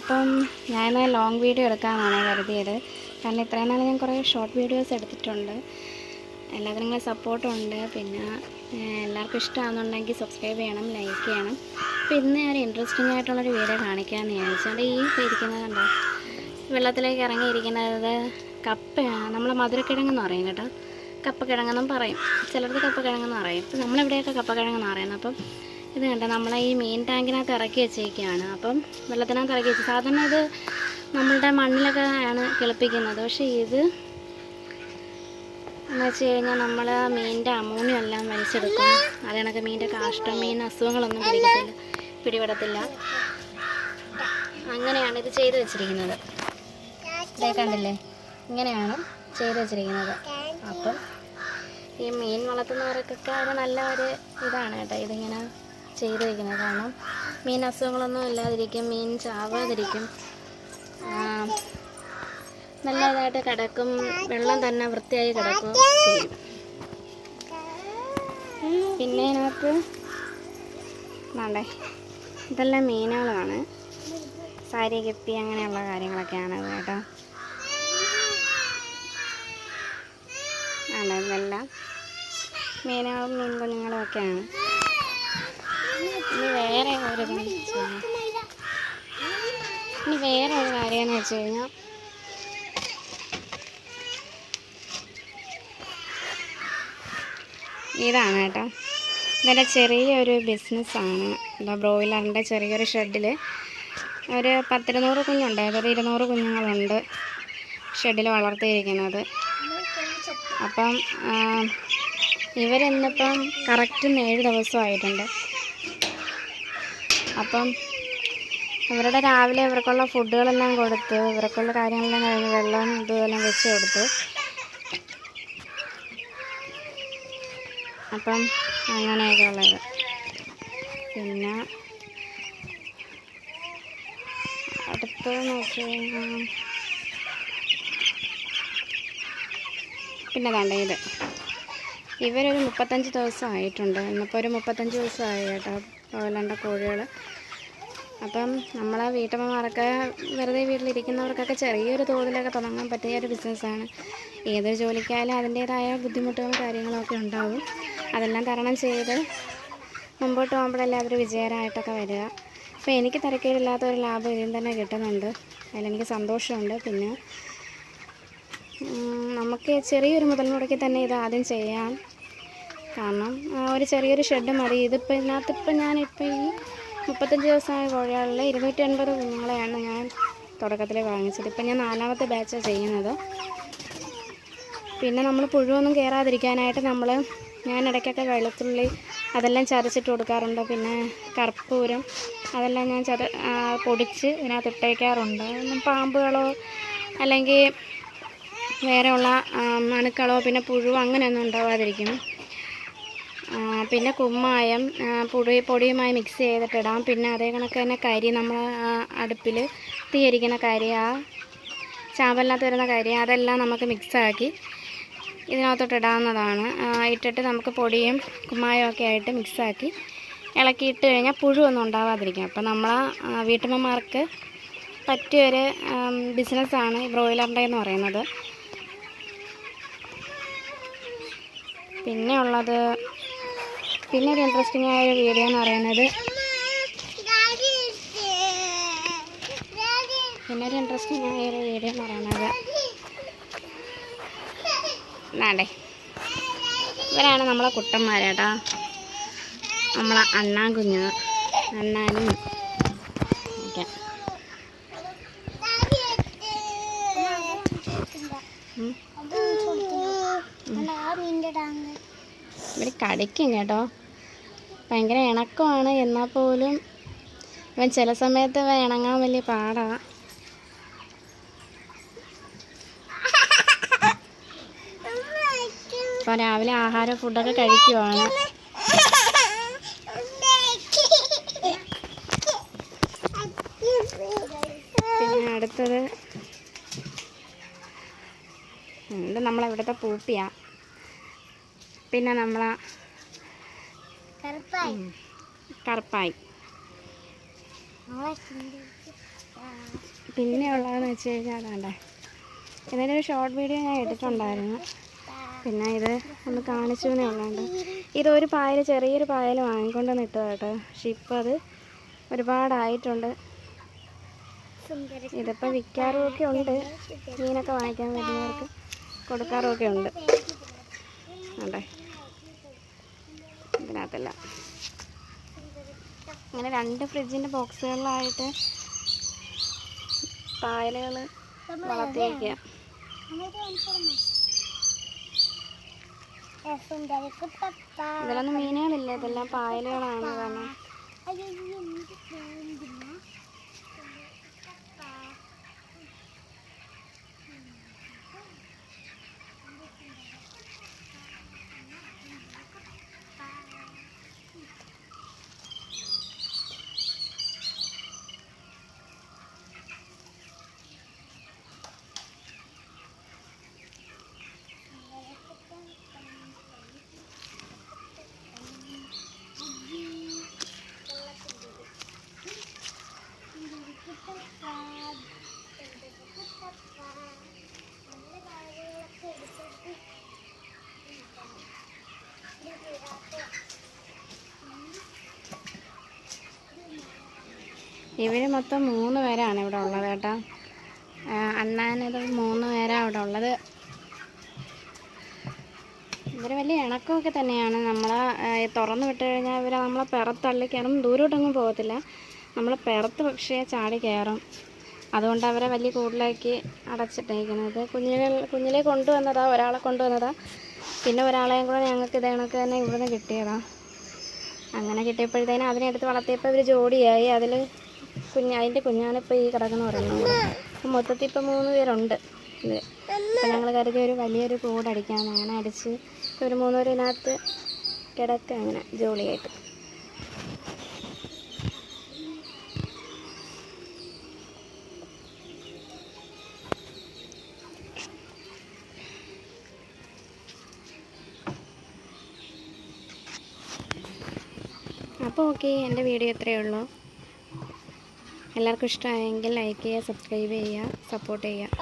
അപ്പം ഞാൻ long video എടുക്കാമെന്നാണ് കരുതിയത്. കാരണം ഇത്രയും നാൾ ഞാൻ കുറേ ഷോർട്ട് വീഡിയോസ് എടുത്തിട്ടുണ്ട്. എല്ലാവരും നിങ്ങളെ സപ്പോർട്ടുണ്ട്. പിന്നെ എല്ലാവർക്കും ഇഷ്ടമാണെന്നുണ്ടെങ്കിൽ സബ്സ്ക്രൈബ് ചെയ്യണം, ലൈക്ക് ചെയ്യണം. അപ്പോൾ ഇന്ന് ഞാൻ ഇൻട്രസ്റ്റിംഗ് ആയിട്ടുള്ളൊരു വീഡിയോ കാണിക്കാമെന്ന് വിചാരിച്ചാൽ ഈ ഇരിക്കുന്നത് കണ്ടോ, വെള്ളത്തിലേക്ക് ഇറങ്ങിയിരിക്കുന്നത് കപ്പയാണ്. നമ്മൾ മധുരക്കിഴങ്ങെന്ന് പറയും കേട്ടോ, കപ്പക്കിഴങ്ങെന്നും പറയും, ചിലർക്ക് കപ്പക്കിഴങ്ങെന്ന് പറയും. ഇപ്പം നമ്മളിവിടെയൊക്കെ കപ്പക്കിഴങ്ങെന്ന് പറയുന്നത്. അപ്പം ഇത് കണ്ടോ, നമ്മളെ ഈ മീൻ ടാങ്കിനകത്ത് ഇറക്കി വെച്ചേക്കുകയാണ്. അപ്പം വെള്ളത്തിനകത്ത് ഇറക്കി വെച്ച് സാധാരണ ഇത് നമ്മളുടെ മണ്ണിലൊക്കെ ആണ് കിളിപ്പിക്കുന്നത്. പക്ഷേ ഇത് എന്ന് വെച്ച് കഴിഞ്ഞാൽ നമ്മൾ മീനിൻ്റെ അമോണിയം എല്ലാം വലിച്ചെടുക്കും. അത് കണക്ക് മീനിൻ്റെ കാഷ്ടം, മീൻ അസുഖങ്ങളൊന്നും പിടിപെടത്തില്ല. അങ്ങനെയാണ് ഇത് ചെയ്ത് വെച്ചിരിക്കുന്നത്. ഇതേ കണ്ടില്ലേ, ഇങ്ങനെയാണ് ചെയ്ത് വെച്ചിരിക്കുന്നത്. അപ്പം ഈ മീൻ വളർത്തുന്നവർക്കൊക്കെ അത് നല്ല ഒരു ഇതാണ് കേട്ടോ, ഇതിങ്ങനെ ചെയ്ത് വയ്ക്കുന്നത്. കാരണം മീൻ അസുഖങ്ങളൊന്നും ഇല്ലാതിരിക്കും, മീൻ ചാവാതിരിക്കും, നല്ലതായിട്ട് കിടക്കും, വെള്ളം തന്നെ വൃത്തിയായി കിടക്കും ചെയ്യും. പിന്നെ ഇതിനകത്ത് വേണ്ടേ, ഇതെല്ലാം മീനുകളാണ്, സാരി കെപ്പി അങ്ങനെയുള്ള കാര്യങ്ങളൊക്കെയാണ് അത് കേട്ടോ. ആണ് ഇതെല്ലാം മീനുകളും മീൻ കുഞ്ഞുങ്ങളും ഒക്കെയാണ്. ഇനി വേറെ ഒരു കാര്യമെന്ന് വെച്ച് കഴിഞ്ഞാൽ ഇതാണ് കേട്ടോ, ഇതെൻ്റെ ചെറിയൊരു ബിസിനസ്സാണ്. എന്താ, ബ്രോയിലറിൻ്റെ ചെറിയൊരു ഷെഡിൽ ഒരു 10-200 കുഞ്ഞുണ്ട്, അതൊരു 200 കുഞ്ഞുങ്ങളുണ്ട് ഷെഡിൽ വളർത്തിയിരിക്കുന്നത്. അപ്പം ഇവരിന്നിപ്പം കറക്റ്റ് 7 ദിവസമായിട്ടുണ്ട്. അപ്പം ഇവരുടെ രാവിലെ ഇവർക്കുള്ള ഫുഡുകളെല്ലാം കൊടുത്ത്, ഇവർക്കുള്ള കാര്യങ്ങളെല്ലാം കഴിഞ്ഞ് വെള്ളം ഇതുമെല്ലാം വെച്ച് കൊടുത്ത്, അപ്പം അങ്ങനെയൊക്കെ ഉള്ളത്. പിന്നെ അടുത്ത് നോക്കി കഴിഞ്ഞാൽ പിന്നെ വേണ്ട ഇത് ഇവരൊരു 35 ദിവസമായിട്ടുണ്ട്. ഇന്നിപ്പോൾ ഒരു 35 ദിവസമായി കേട്ടോ ബ്രോയിലറിൻ്റെ കോഴികൾ. അപ്പം നമ്മളെ വീട്ടമ്മമാരൊക്കെ വെറുതെ വീട്ടിലിരിക്കുന്നവർക്കൊക്കെ ചെറിയൊരു തോതിലൊക്കെ തുടങ്ങാൻ പറ്റിയ ഒരു ബിസിനസ്സാണ്. ഏതൊരു ജോലിക്കായാലും അതിൻ്റേതായ ബുദ്ധിമുട്ടുകളും കാര്യങ്ങളൊക്കെ ഉണ്ടാവും. അതെല്ലാം തരണം ചെയ്ത് മുമ്പോട്ട് പോകുമ്പോഴല്ലേ അതൊരു വിജയകരമായിട്ടൊക്കെ വരിക. അപ്പോൾ എനിക്ക് തിരക്കേടില്ലാത്തൊരു ലാഭം ഇതിൽ തന്നെ കിട്ടുന്നുണ്ട്, അതിലെനിക്ക് സന്തോഷമുണ്ട്. പിന്നെ നമുക്ക് ചെറിയൊരു മുതൽ മുടക്കി തന്നെ ഇത് ആദ്യം ചെയ്യാം. കാരണം ഒരു ചെറിയൊരു ഷെഡ് മതി. ഇതിപ്പോൾ ഇതിനകത്തിപ്പോൾ ഞാനിപ്പോൾ ഈ 35 ദിവസമായ കോഴികളിൽ 280 കുഞ്ഞുങ്ങളെയാണ് ഞാൻ തുടക്കത്തിൽ വാങ്ങിച്ചത്. ഇപ്പം ഞാൻ 4ാമത്തെ ബാച്ചാണ് ചെയ്യുന്നത്. പിന്നെ നമ്മൾ പുഴുവൊന്നും കയറാതിരിക്കാനായിട്ട് ഞാൻ ഇടയ്ക്കൊക്കെ വെളുത്തുള്ളി അതെല്ലാം ചതച്ചിട്ട് കൊടുക്കാറുണ്ട്. പിന്നെ കർപ്പൂരം അതെല്ലാം ഞാൻ പൊടിച്ച് ഇതിനകത്ത് ഇട്ടേക്കാറുണ്ട്. പാമ്പുകളോ അല്ലെങ്കിൽ വേറെയുള്ള അണുക്കളോ പിന്നെ പുഴുവോ അങ്ങനെയൊന്നും ഉണ്ടാവാതിരിക്കും. പിന്നെ കുമ്മായം പൊടിയുമായി മിക്സ് ചെയ്തിട്ടിടാം. പിന്നെ അതേ കണക്ക് തന്നെ കരി, നമ്മൾ അടുപ്പിൽ തീയിരിക്കുന്ന കരി, ആ ചാമ്പലിനകത്ത് വരുന്ന കരി, അതെല്ലാം നമുക്ക് മിക്സാക്കി ഇതിനകത്തോട്ട് ഇടാവുന്നതാണ്. ഇട്ടിട്ട് നമുക്ക് പൊടിയും കുമ്മായവും ഒക്കെ ആയിട്ട് മിക്സാക്കി ഇളക്കിയിട്ട് കഴിഞ്ഞാൽ പുഴുവൊന്നും ഉണ്ടാവാതിരിക്കും. അപ്പം വീട്ടമ്മമാർക്ക് പറ്റിയൊരു ബിസിനസ്സാണ് ബ്രോയിലറിൻ്റെ എന്ന് പറയുന്നത്. പിന്നെ ഒരു ഇൻട്രസ്റ്റിംഗ് ആയ ഒരു വീഡിയോ എന്ന് പറയുന്നത് വേണ്ടേ, ഇവരാണ് നമ്മളെ കുട്ടന്മാരേട്ടാ, നമ്മളെ അണ്ണാനും ഒക്കെ. ഇവർ കടിക്കും കേട്ടോ, ഭയങ്കര ഇണക്കമാണ്. എന്നാൽ പോലും ഇവൻ ചില സമയത്ത് ഇണങ്ങാൻ വലിയ പാടാണ്. അപ്പോൾ രാവിലെ ആഹാരം ഫുഡൊക്കെ കഴിക്കുവാണ്. പിന്നെ അടുത്തത് ഇത് നമ്മളിവിടുത്തെ പൂപ്പിയാ. പിന്നെ കറുപ്പായി പിന്നെ ഉള്ളതെന്ന് വെച്ച് കഴിഞ്ഞാൽ അതാണ്ടേ, ഇതിൻ്റെ ഒരു ഷോർട്ട് വീഡിയോ ഞാൻ ഇട്ടിട്ടുണ്ടായിരുന്നു. പിന്നെ ഇത് ഒന്ന് കാണിച്ചു എന്നേ ഉള്ളതുകൊണ്ട് ഇതൊരു പായൽ, ചെറിയൊരു പായൽ വാങ്ങിക്കൊണ്ട് നിട്ടതാണ് കേട്ടോ. പക്ഷെ ഇപ്പം അത് ഒരുപാടായിട്ടുണ്ട്. ഇതിപ്പോൾ വിൽക്കാറുമൊക്കെ ഉണ്ട്, മീനൊക്കെ വാങ്ങിക്കാൻ വരുന്നവർക്ക് കൊടുക്കാറുമൊക്കെ ഉണ്ട്. അതെ, ഇതിനകത്തല്ല അങ്ങനെ 2 ഫ്രിഡ്ജിൻ്റെ ബോക്സുകളിലായിട്ട് പായലുകൾ വളർത്തി വയ്ക്കുക. ഇതിലൊന്നും മീനുകളില്ല, ഇതെല്ലാം പായലുകളാണ്. കാരണം ഇവർ മൊത്തം 3 പേരാണ് ഇവിടെ ഉള്ളത് കേട്ടോ. അണ്ണാനത് 3 പേരാണ് ഇവിടെ ഉള്ളത്. ഇവർ വലിയ ഇണക്കമൊക്കെ തന്നെയാണ്. നമ്മളെ തുറന്നു വിട്ട് കഴിഞ്ഞാൽ ഇവർ നമ്മളെ പിറത്തള്ളി കയറും, ദൂരോട്ടൊന്നും പോകത്തില്ല. നമ്മളെ പിറത്ത് പക്ഷേ ചാടി കയറും. അതുകൊണ്ട് അവരെ വലിയ കൂടുതലാക്കി അടച്ചിട്ടേക്കുന്നത്. കുഞ്ഞിലെ കൊണ്ടുവന്നതാണ്, ഒരാളെ കൊണ്ടുവന്നതാണ്. പിന്നെ ഒരാളെയും കൂടെ ഞങ്ങൾക്ക് ഇത് കണക്ക് തന്നെ ഇവിടുന്ന് കിട്ടിയതാണ്. അങ്ങനെ കിട്ടിയപ്പോഴത്തേനും അതിനെടുത്ത് വളർത്തിയപ്പോൾ ഇവർ ജോഡിയായി. അതിൻ്റെ കുഞ്ഞാണ് ഇപ്പോൾ ഈ കിടക്കുന്ന ഒരെണ്ണം കൂടെ. മൊത്തത്തിൽ ഇപ്പോൾ 3 പേരുണ്ട് ഇത്. അപ്പോൾ ഞങ്ങൾ കരുതി ഒരു വലിയൊരു കൂടടിക്കാമെന്ന്. അങ്ങനെ അടിച്ച് ഒരു 3 പേരിനകത്ത് കിടക്കുക അങ്ങനെ ജോളിയായിട്ട്. അപ്പോൾ ഓക്കെ, എൻ്റെ വീഡിയോ ഇത്രയേ ഉള്ളൂ. എല്ലാവർക്കും ഇഷ്ടമായെങ്കിൽ ലൈക്ക് ചെയ്യുക, സബ്സ്ക്രൈബ് ചെയ്യുക, സപ്പോർട്ട് ചെയ്യുക.